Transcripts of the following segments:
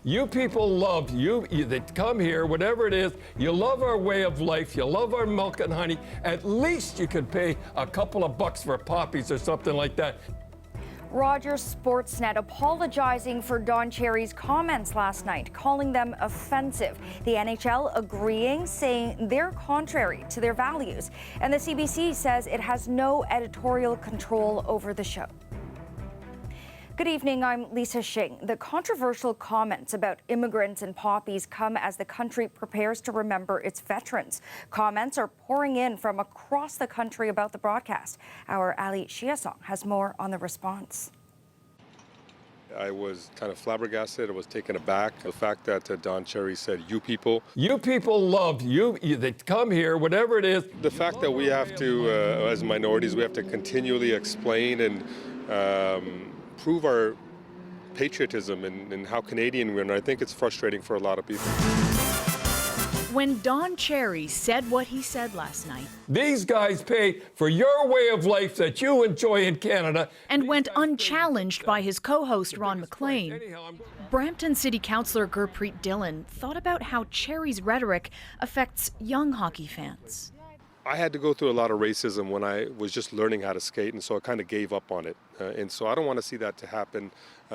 You people love you that come here, whatever it is, you love our way of life, you love our milk and honey. At least you could pay a couple of bucks for poppies or something like that. Rogers Sportsnet apologizing for Don Cherry's comments last night, calling them offensive. The NHL agreeing, saying they're contrary to their values. And the CBC says it has no editorial control over the show. Good evening, I'm Lisa Shing. The controversial comments about immigrants and poppies come as the country prepares to remember its veterans. Comments are pouring in from across the country about the broadcast. Our Ali Chiasson has more on the response. I was kind of flabbergasted. I was taken aback. The fact that Don Cherry said, you people. You people love you that come here, whatever it is. The fact that we have to, as minorities, we have to continually explain and prove our patriotism and how Canadian we are, and I think it's frustrating for a lot of people. When Don Cherry said what he said last night, these guys pay for your way of life that you enjoy in Canada, and went unchallenged by his co-host Ron MacLean, Brampton City Councillor Gurpreet Dillon thought about how Cherry's rhetoric affects young hockey fans. I had to go through a lot of racism when I was just learning how to skate, and so I kind of gave up on it. And so I don't want to see that to happen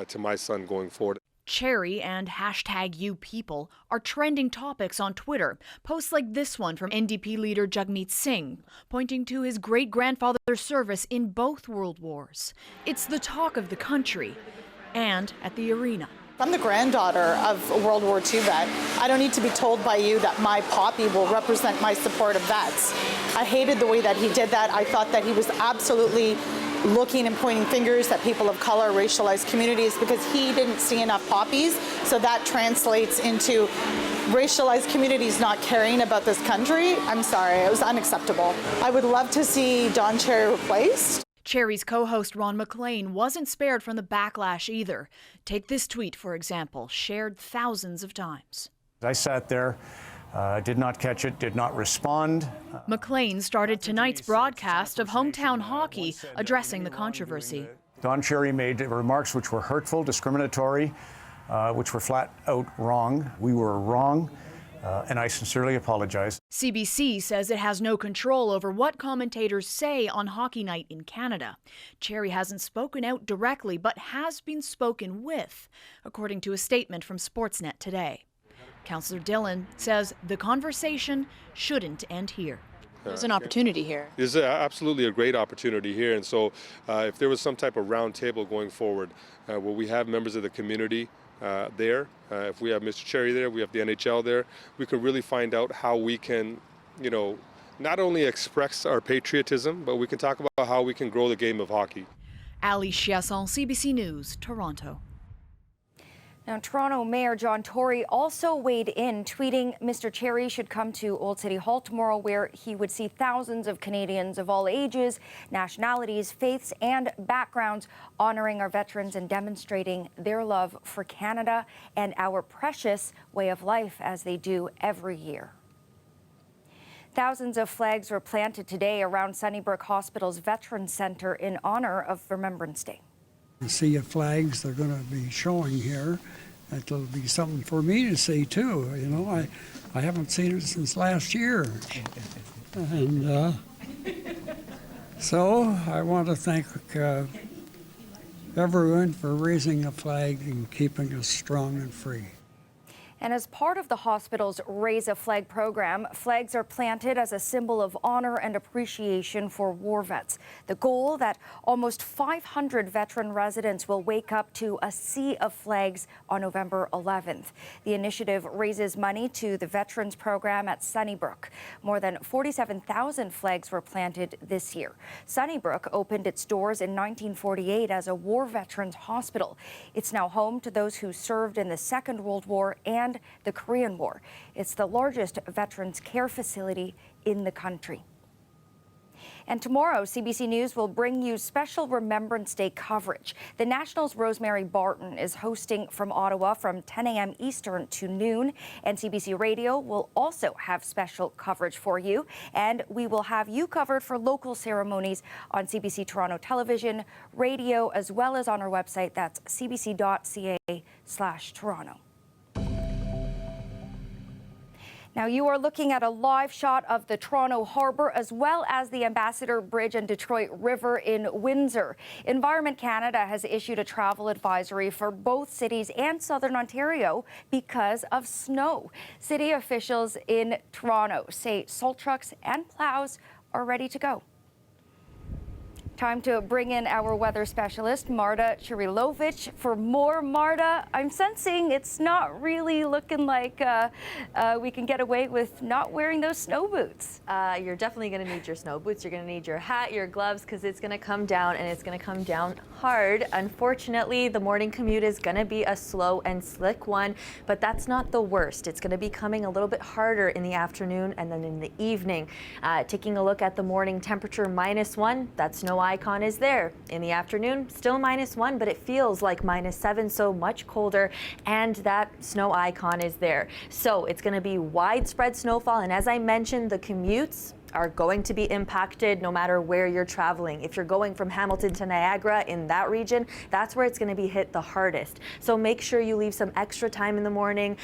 to my son going forward. Cherry and #YouPeople are trending topics on Twitter. Posts like this one from NDP leader Jagmeet Singh, pointing to his great-grandfather's service in both World Wars. It's the talk of the country and at the arena. I'm the granddaughter of a World War II vet. I don't need to be told by you that my poppy will represent my support of vets. I hated the way that he did that. I thought that he was absolutely looking and pointing fingers at people of color, racialized communities, because he didn't see enough poppies. So that translates into racialized communities not caring about this country. I'm sorry, it was unacceptable. I would love to see Don Cherry replaced. Cherry's co-host Ron MacLean wasn't spared from the backlash either. Take this tweet, for example, shared thousands of times. I sat there, did not catch it, did not respond. MacLean started tonight's broadcast of hometown hockey addressing the controversy. Don Cherry made remarks which were hurtful, discriminatory, which were flat out wrong. We were wrong. And I sincerely apologize. CBC says it has no control over what commentators say on Hockey Night in Canada. Cherry hasn't spoken out directly, but has been spoken with, according to a statement from Sportsnet today. Councillor Dillon says the conversation shouldn't end here. There's an opportunity here. There's absolutely a great opportunity here, and so if there was some type of round table going forward where we have members of the community there, if we have Mr. Cherry there, we have the NHL there, we can really find out how we can, not only express our patriotism, but we can talk about how we can grow the game of hockey. Ali Chiasson, CBC News, Toronto. Now, Toronto Mayor John Tory also weighed in, tweeting Mr. Cherry should come to Old City Hall tomorrow, where he would see thousands of Canadians of all ages, nationalities, faiths, and backgrounds honoring our veterans and demonstrating their love for Canada and our precious way of life, as they do every year. Thousands of flags were planted today around Sunnybrook Hospital's Veterans Centre in honor of Remembrance Day. The sea of flags they're going to be showing here. It'll be something for me to see too. I haven't seen it since last year, and so I want to thank everyone for raising a flag and keeping us strong and free. And as part of the hospital's Raise a Flag program, flags are planted as a symbol of honor and appreciation for war vets. The goal, that almost 500 veteran residents will wake up to a sea of flags on November 11th. The initiative raises money to the Veterans Program at Sunnybrook. More than 47,000 flags were planted this year. Sunnybrook opened its doors in 1948 as a war veterans hospital. It's now home to those who served in the Second World War and the Korean War. It's the largest veterans care facility in the country. And tomorrow, CBC News will bring you special Remembrance Day coverage. The National's Rosemary Barton is hosting from Ottawa from 10 a.m. Eastern to noon. And CBC Radio will also have special coverage for you. And we will have you covered for local ceremonies on CBC Toronto Television, radio, as well as on our website. That's cbc.ca/Toronto. Now you are looking at a live shot of the Toronto Harbour as well as the Ambassador Bridge and Detroit River in Windsor. Environment Canada has issued a travel advisory for both cities and Southern Ontario because of snow. City officials in Toronto say salt trucks and plows are ready to go. Time to bring in our weather specialist, Marta Chirilovich, for more. Marta, I'm sensing it's not really looking like we can get away with not wearing those snow boots. You're definitely going to need your snow boots. You're going to need your hat, your gloves, because it's going to come down, and it's going to come down hard. Unfortunately, the morning commute is going to be a slow and slick one, but that's not the worst. It's going to be coming a little bit harder in the afternoon and then in the evening. Taking a look at the morning temperature, -1, that snow icon is there. In the afternoon, still -1, but it feels like -7, so much colder, and that snow icon is there. So it's going to be widespread snowfall, and as I mentioned, the commutes are going to be impacted no matter where you're traveling. If you're going from Hamilton to Niagara in that region, that's where it's going to be hit the hardest. So make sure you leave some extra time in the morning.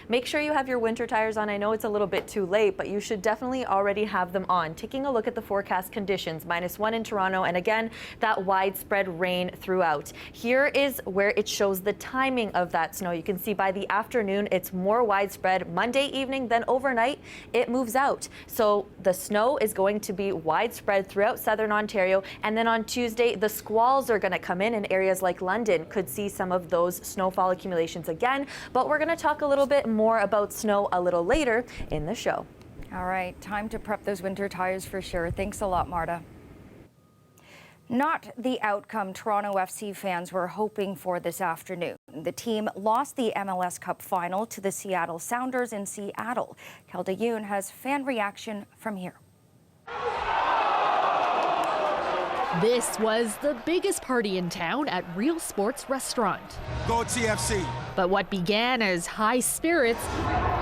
Make sure you have your winter tires on. I know it's a little bit too late, but you should definitely already have them on. Taking a look at the forecast conditions, -1 in Toronto, and again, that widespread rain throughout. Here is where it shows the timing of that snow. You can see by the afternoon, it's more widespread. Monday evening, then overnight, it moves out. So the snow is going to be widespread throughout Southern Ontario, and then on Tuesday the squalls are going to come in areas like London could see some of those snowfall accumulations again, but we're going to talk a little bit more about snow a little later in the show. All right, time to prep those winter tires for sure. Thanks a lot, Marta. Not the outcome Toronto FC fans were hoping for this afternoon. The team lost the MLS Cup final to the Seattle Sounders in Seattle. Kelda Yoon has fan reaction from here. This was the biggest party in town at Real Sports Restaurant. Go TFC. But what began as high spirits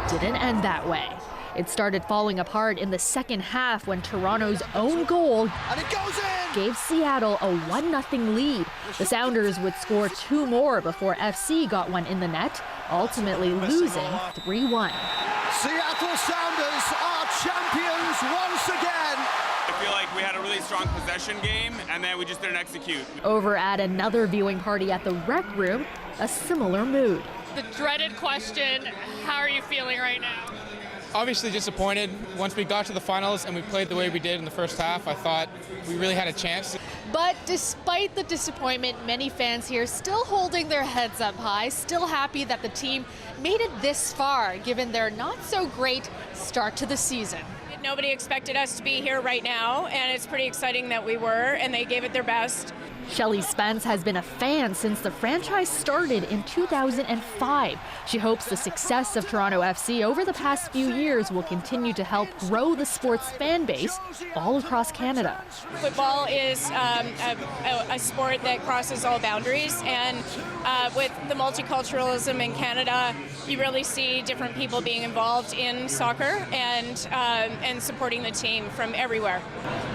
didn't end that way. It started falling apart in the second half when Toronto's own goal And it goes in! gave Seattle a 1-0 lead. The Sounders would score 2 more before FC got one in the net, ultimately losing 3-1. Seattle Sounders are champions once again! I feel like we had a really strong possession game, and then we just didn't execute. Over at another viewing party at the Rec Room, a similar mood. The dreaded question, how are you feeling right now? Obviously disappointed. Once we got to the finals and we played the way we did in the first half, I thought we really had a chance. But despite the disappointment, many fans here still holding their heads up high, still happy that the team made it this far, given their not so great start to the season. Nobody expected us to be here right now, and it's pretty exciting that we were, and they gave it their best. Shelley Spence has been a fan since the franchise started in 2005. She hopes the success of Toronto FC over the past few years will continue to help grow the sports fan base all across Canada. Football is a sport that crosses all boundaries, and with the multiculturalism in Canada, you really see different people being involved in soccer and supporting the team from everywhere.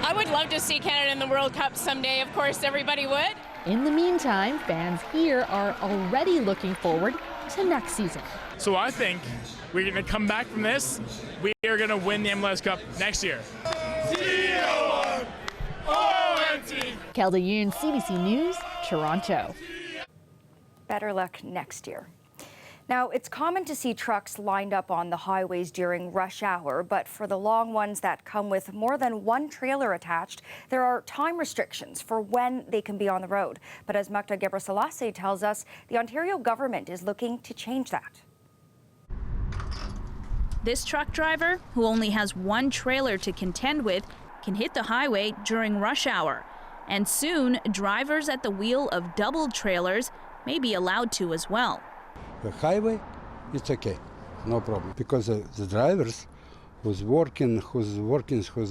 I would love to see Canada in the World Cup someday. Of course, everybody would. In the meantime, fans here are already looking forward to next season. So I think we're going to come back from this. We are going to win the MLS Cup next year. Kelda Yoon, CBC News, Toronto. Better luck next year. Now, it's common to see trucks lined up on the highways during rush hour, but for the long ones that come with more than one trailer attached, there are time restrictions for when they can be on the road. But as Magda Gebrselassie tells us, the Ontario government is looking to change that. This truck driver, who only has one trailer to contend with, can hit the highway during rush hour. And soon, drivers at the wheel of double trailers may be allowed to as well. The highway, it's okay, no problem, because the drivers who's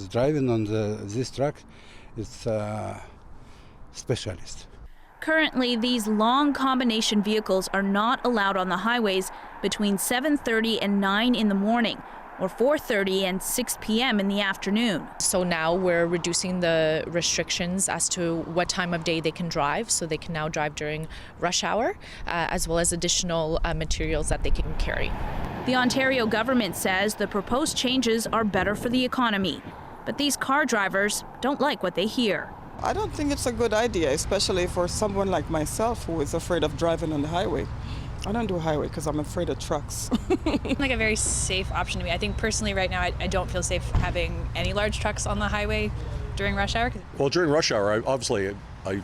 driving on this truck, it's a specialist. Currently, these long combination vehicles are not allowed on the highways between 7:30 and 9 in the morning, or 4:30 and 6 p.m. in the afternoon. So now we're reducing the restrictions as to what time of day they can drive, so they can now drive during rush hour, as well as additional materials that they can carry. The Ontario government says the proposed changes are better for the economy, but these car drivers don't like what they hear. I don't think it's a good idea, especially for someone like myself who is afraid of driving on the highway. I don't do highway because I'm afraid of trucks. Like a very safe option to me. I think personally right now I don't feel safe having any large trucks on the highway during rush hour. Well, during rush hour, I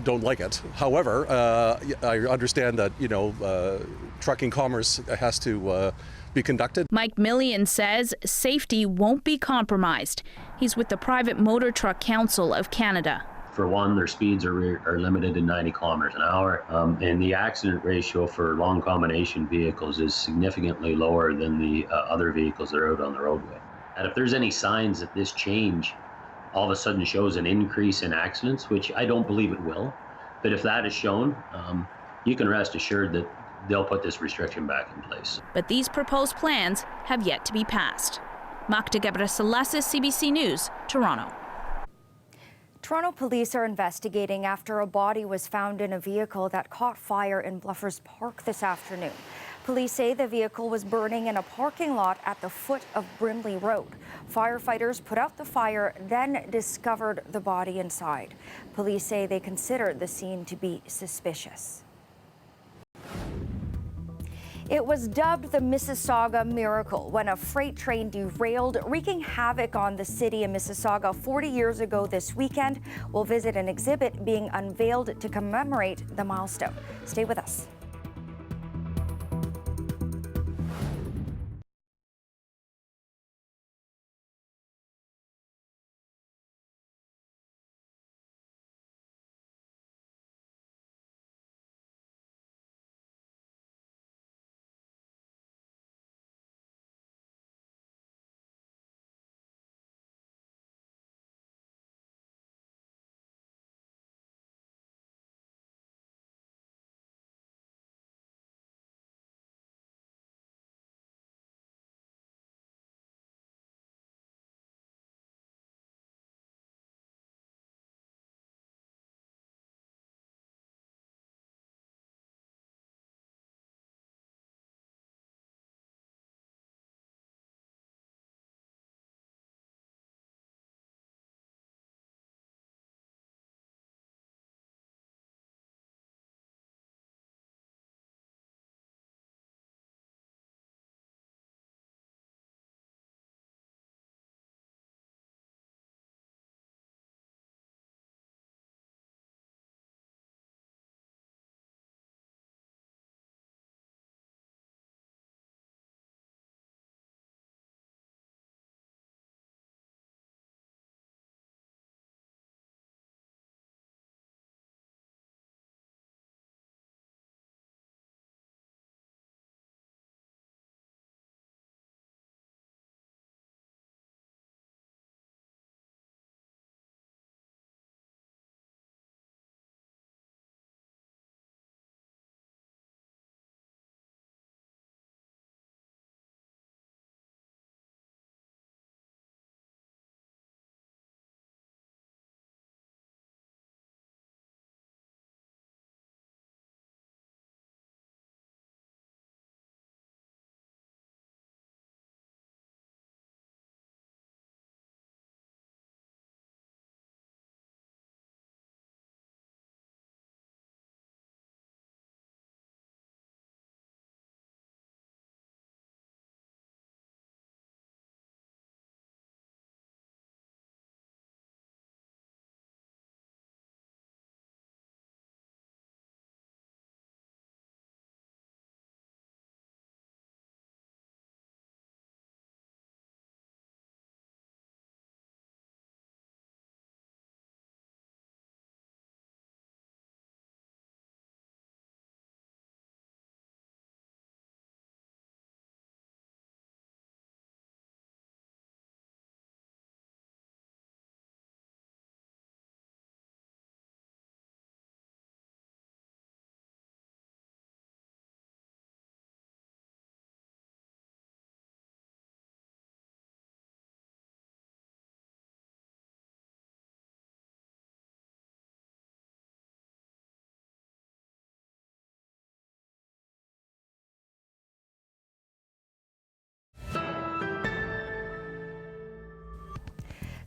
don't like it. However, I understand that, trucking commerce has to be conducted. Mike Millian says safety won't be compromised. He's with the Private Motor Truck Council of Canada. For one, their speeds are limited to 90 kilometers an hour, and the accident ratio for long combination vehicles is significantly lower than the other vehicles that are out on the roadway. And if there's any signs that this change all of a sudden shows an increase in accidents, which I don't believe it will, but if that is shown, you can rest assured that they'll put this restriction back in place. But these proposed plans have yet to be passed. Magda Ghebreselassie, CBC News, Toronto. Toronto police are investigating after a body was found in a vehicle that caught fire in Bluffers Park this afternoon. Police say the vehicle was burning in a parking lot at the foot of Brimley Road. Firefighters put out the fire, then discovered the body inside. Police say they considered the scene to be suspicious. It was dubbed the Mississauga Miracle when a freight train derailed, wreaking havoc on the city of Mississauga 40 years ago this weekend. We'll visit an exhibit being unveiled to commemorate the milestone. Stay with us.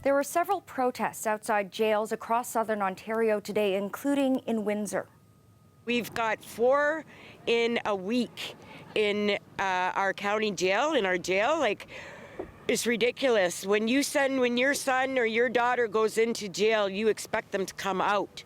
There were several protests outside jails across southern Ontario today, including in Windsor. We've got 4 in a week in our county jail, in our jail. Like, it's ridiculous. When your son or your daughter goes into jail, you expect them to come out.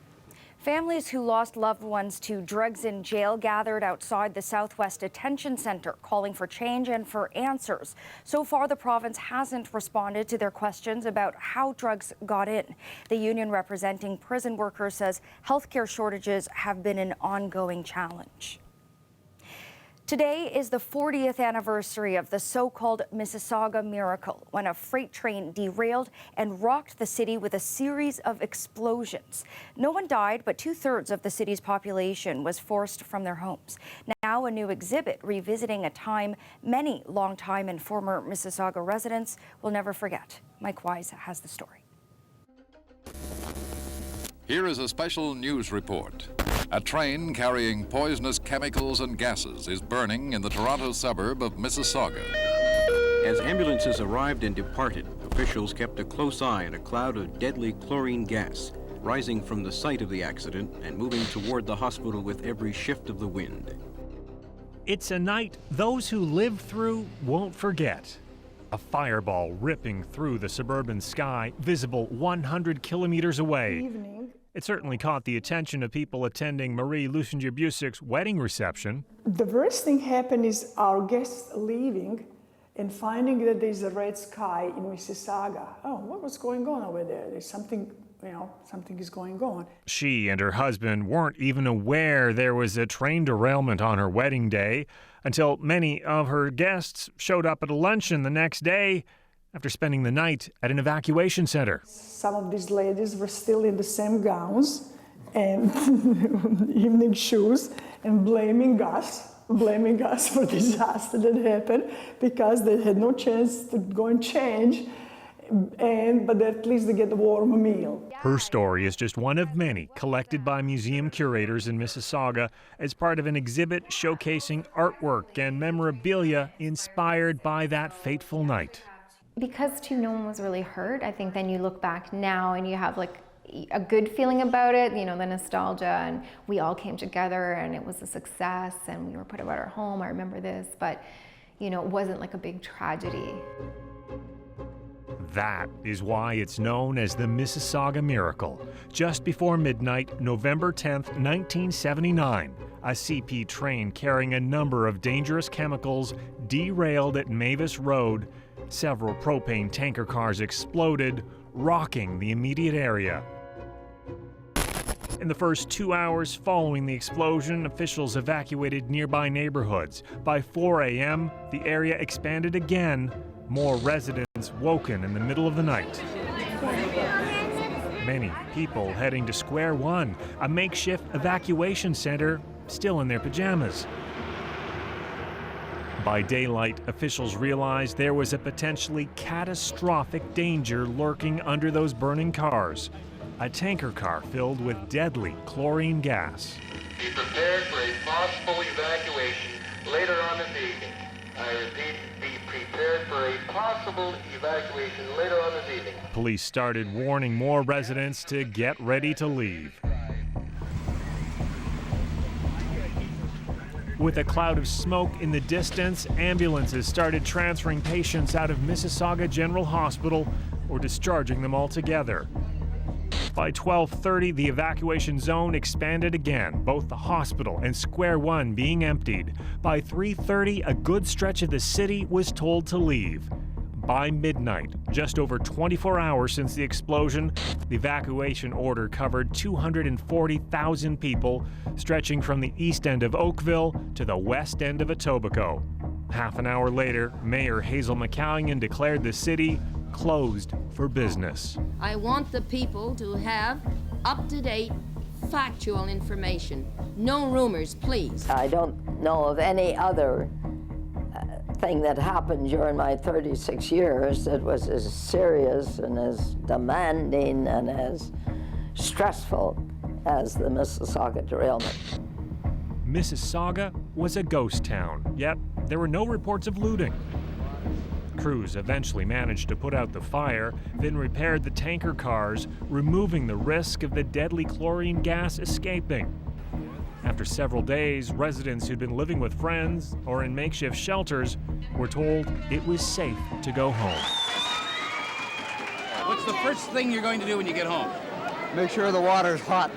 Families who lost loved ones to drugs in jail gathered outside the Southwest Detention Centre, calling for change and for answers. So far, the province hasn't responded to their questions about how drugs got in. The union representing prison workers says healthcare shortages have been an ongoing challenge. Today is the 40th anniversary of the so-called Mississauga miracle, when a freight train derailed and rocked the city with a series of explosions. No one died, but 2/3 of the city's population was forced from their homes. Now a new exhibit revisiting a time many longtime and former Mississauga residents will never forget. Mike Wise has the story. Here is a special news report. A train carrying poisonous chemicals and gases is burning in the Toronto suburb of Mississauga. As ambulances arrived and departed, officials kept a close eye on a cloud of deadly chlorine gas rising from the site of the accident and moving toward the hospital with every shift of the wind. It's a night those who lived through won't forget. A fireball ripping through the suburban sky, visible 100 kilometers away. It certainly caught the attention of people attending Marie Lusinger-Busic's wedding reception. The worst thing happened is our guests leaving and finding that there's a red sky in Mississauga. Oh, what was going on over there? There's something, something is going on. She and her husband weren't even aware there was a train derailment on her wedding day until many of her guests showed up at a luncheon the next day after spending the night at an evacuation center. Some of these ladies were still in the same gowns and evening shoes and blaming us for the disaster that happened because they had no chance to go and change, but at least they get a warm meal. Her story is just one of many collected by museum curators in Mississauga as part of an exhibit showcasing artwork and memorabilia inspired by that fateful night. Because too, no one was really hurt. I think then you look back now and you have like a good feeling about it, the nostalgia, and we all came together and it was a success and we were put about our home. I remember this, but it wasn't like a big tragedy. That is why it's known as the Mississauga Miracle. Just before midnight, November 10th, 1979, a CP train carrying a number of dangerous chemicals derailed at Mavis Road. Several propane tanker cars exploded, rocking the immediate area. In the first 2 hours following the explosion, officials evacuated nearby neighborhoods. By 4 a.m., the area expanded again. More residents woken in the middle of the night. Many people heading to Square One, a makeshift evacuation center, still in their pajamas. By daylight, officials realized there was a potentially catastrophic danger lurking under those burning cars. A tanker car filled with deadly chlorine gas. Be prepared for a possible evacuation later on this evening. I repeat, be prepared for a possible evacuation later on this evening. Police started warning more residents to get ready to leave. With a cloud of smoke in the distance, ambulances started transferring patients out of Mississauga General Hospital or discharging them altogether. By 12:30, the evacuation zone expanded again, both the hospital and Square One being emptied. By 3:30, a good stretch of the city was told to leave. By midnight, just over 24 hours since the explosion, the evacuation order covered 240,000 people, stretching from the east end of Oakville to the west end of Etobicoke. Half an hour later, Mayor Hazel McCallion declared the city closed for business. I want the people to have up-to-date, factual information. No rumors, please. I don't know of any other thing that happened during my 36 years that was as serious and as demanding and as stressful as the Mississauga derailment. Mississauga was a ghost town, yet there were no reports of looting. Crews eventually managed to put out the fire, then repaired the tanker cars, removing the risk of the deadly chlorine gas escaping. After several days, residents who'd been living with friends or in makeshift shelters were told it was safe to go home. What's the first thing you're going to do when you get home? Make sure the water's hot.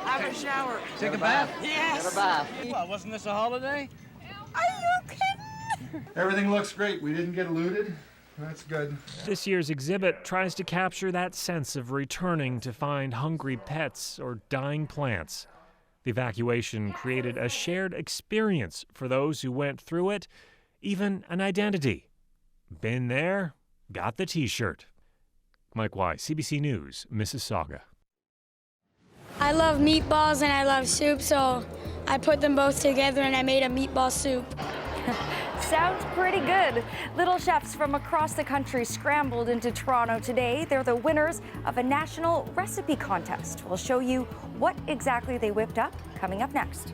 Have a shower. Take a bath? Yes. Get a bath. Well, wasn't this a holiday? Are you kidding? Everything looks great. We didn't get looted. That's good. This year's exhibit tries to capture that sense of returning to find hungry pets or dying plants. The evacuation created a shared experience for those who went through it, even an identity. Been there, got the T-shirt. Mike Wise, CBC News, Mississauga. I love meatballs and I love soup, so I put them both together and I made a meatball soup. Sounds pretty good. Little chefs from across the country scrambled into Toronto today. They're the winners of a national recipe contest. We'll show you what exactly they whipped up coming up next.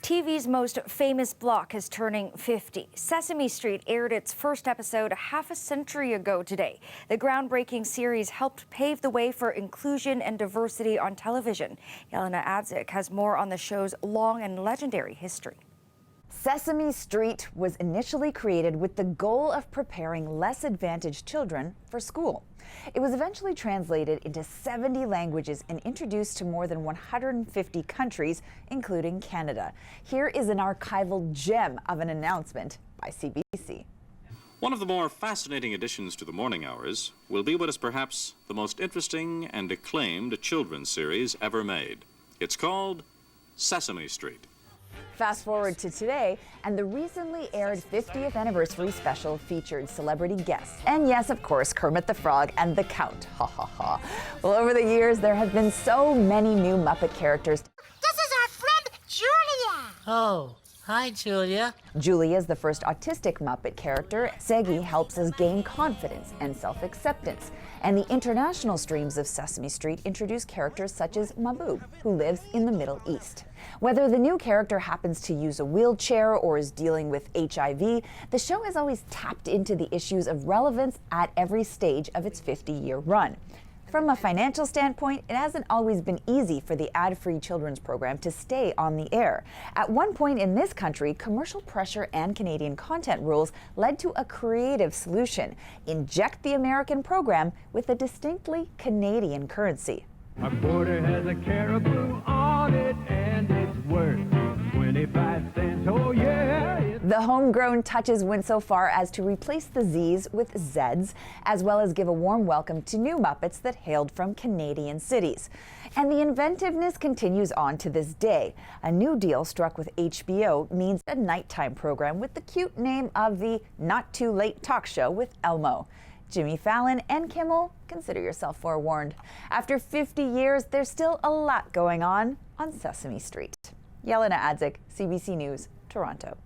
TV's most famous block is turning 50. Sesame Street aired its first episode half a century ago today. The groundbreaking series helped pave the way for inclusion and diversity on television. Yelena Adzik has more on the show's long and legendary history. Sesame Street was initially created with the goal of preparing less advantaged children for school. It was eventually translated into 70 languages and introduced to more than 150 countries, including Canada. Here is an archival gem of an announcement by CBC. One of the more fascinating additions to the morning hours will be what is perhaps the most interesting and acclaimed children's series ever made. It's called Sesame Street. Fast forward to today, and the recently aired 50th anniversary special featured celebrity guests. And yes, of course, Kermit the Frog and the Count. Ha ha ha. Well, over the years, there have been so many new Muppet characters. This is our friend Julia. Oh, hi, Julia. Julia is the first autistic Muppet character. Seggy helps us gain confidence and self-acceptance. And the international streams of Sesame Street introduce characters such as Maboob, who lives in the Middle East. Whether the new character happens to use a wheelchair or is dealing with HIV, the show has always tapped into the issues of relevance at every stage of its 50-year run. From a financial standpoint, it hasn't always been easy for the ad-free children's program to stay on the air. At one point in this country, commercial pressure and Canadian content rules led to a creative solution: inject the American program with a distinctly Canadian currency. Our border has a caribou on it, and it's worth 25 cents. Oh yeah! The homegrown touches went so far as to replace the Z's with Z's, as well as give a warm welcome to new Muppets that hailed from Canadian cities. And the inventiveness continues on to this day. A new deal struck with HBO means a nighttime program with the cute name of the Not Too Late talk show with Elmo. Jimmy Fallon and Kimmel, consider yourself forewarned. After 50 years, there's still a lot going on Sesame Street. Yelena Adzik, CBC News, Toronto.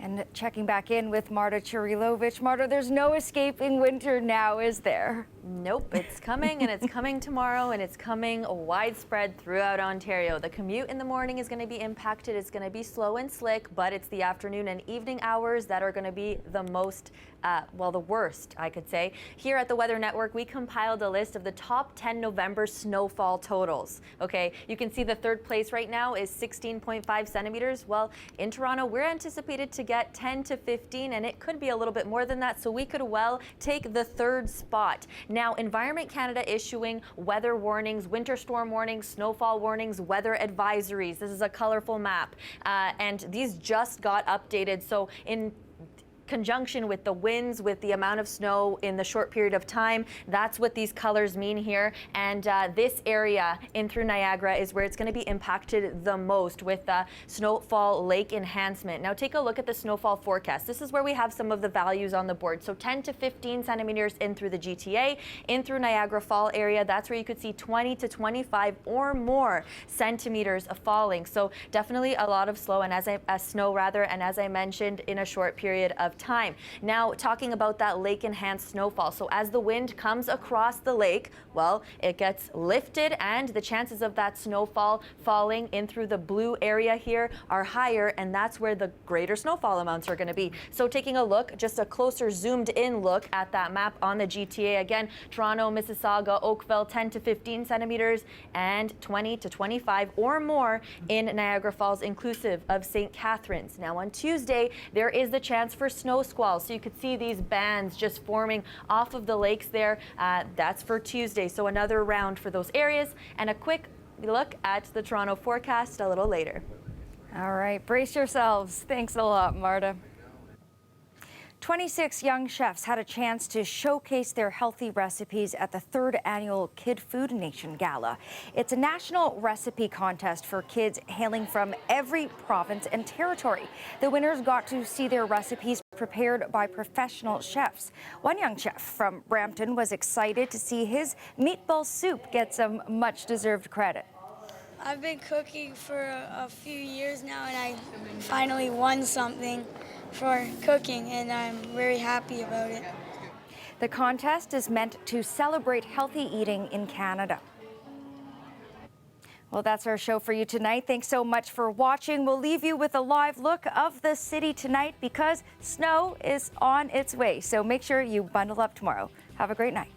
And checking back in with Marta Chirilovich. Marta, there's no escaping winter now, is there? Nope, it's coming, and it's coming tomorrow, and it's coming widespread throughout Ontario. The commute in the morning is going to be impacted. It's going to be slow and slick, but it's the afternoon and evening hours that are going to be the most, the worst, I could say. Here at the Weather Network, we compiled a list of the top 10 November snowfall totals. Okay, you can see the third place right now is 16.5 centimeters. Well, in Toronto, we're anticipated to get 10 to 15, and it could be a little bit more than that, so we could well take the third spot. Now, Environment Canada issuing weather warnings, winter storm warnings, snowfall warnings, weather advisories. This is a colorful map, and these just got updated. So in conjunction with the winds, with the amount of snow in the short period of time, that's what these colors mean here. And this area in through Niagara is where it's going to be impacted the most with snowfall lake enhancement. Now take a look at the snowfall forecast. This is where we have some of the values on the board. So 10 to 15 centimeters in through the GTA, in through Niagara Fall area. That's where you could see 20 to 25 or more centimeters of falling. So definitely a lot of snow, and as I mentioned, in a short period of time. Now, talking about that lake enhanced snowfall. So as the wind comes across the lake, well, it gets lifted, and the chances of that snowfall falling in through the blue area here are higher, and that's where the greater snowfall amounts are going to be. So taking a look, just a closer zoomed in look at that map on the GTA. Again, Toronto, Mississauga, Oakville, 10 to 15 centimeters and 20 to 25 or more in Niagara Falls, inclusive of St. Catharines. Now on Tuesday, there is the chance for snow squalls. So you could see these bands just forming off of the lakes there. That's for Tuesday. So another round for those areas, and a quick look at the Toronto forecast a little later. All right, brace yourselves. Thanks a lot, Marta. 26 young chefs had a chance to showcase their healthy recipes at the 3rd annual Kid Food Nation Gala. It's a national recipe contest for kids hailing from every province and territory. The winners got to see their recipes prepared by professional chefs. One young chef from Brampton was excited to see his meatball soup get some much-deserved credit. I've been cooking for a few years now, and I finally won something for cooking, and I'm very happy about it. The contest is meant to celebrate healthy eating in Canada. Well, that's our show for you tonight. Thanks so much for watching. We'll leave you with a live look of the city tonight because snow is on its way. So make sure you bundle up tomorrow. Have a great night.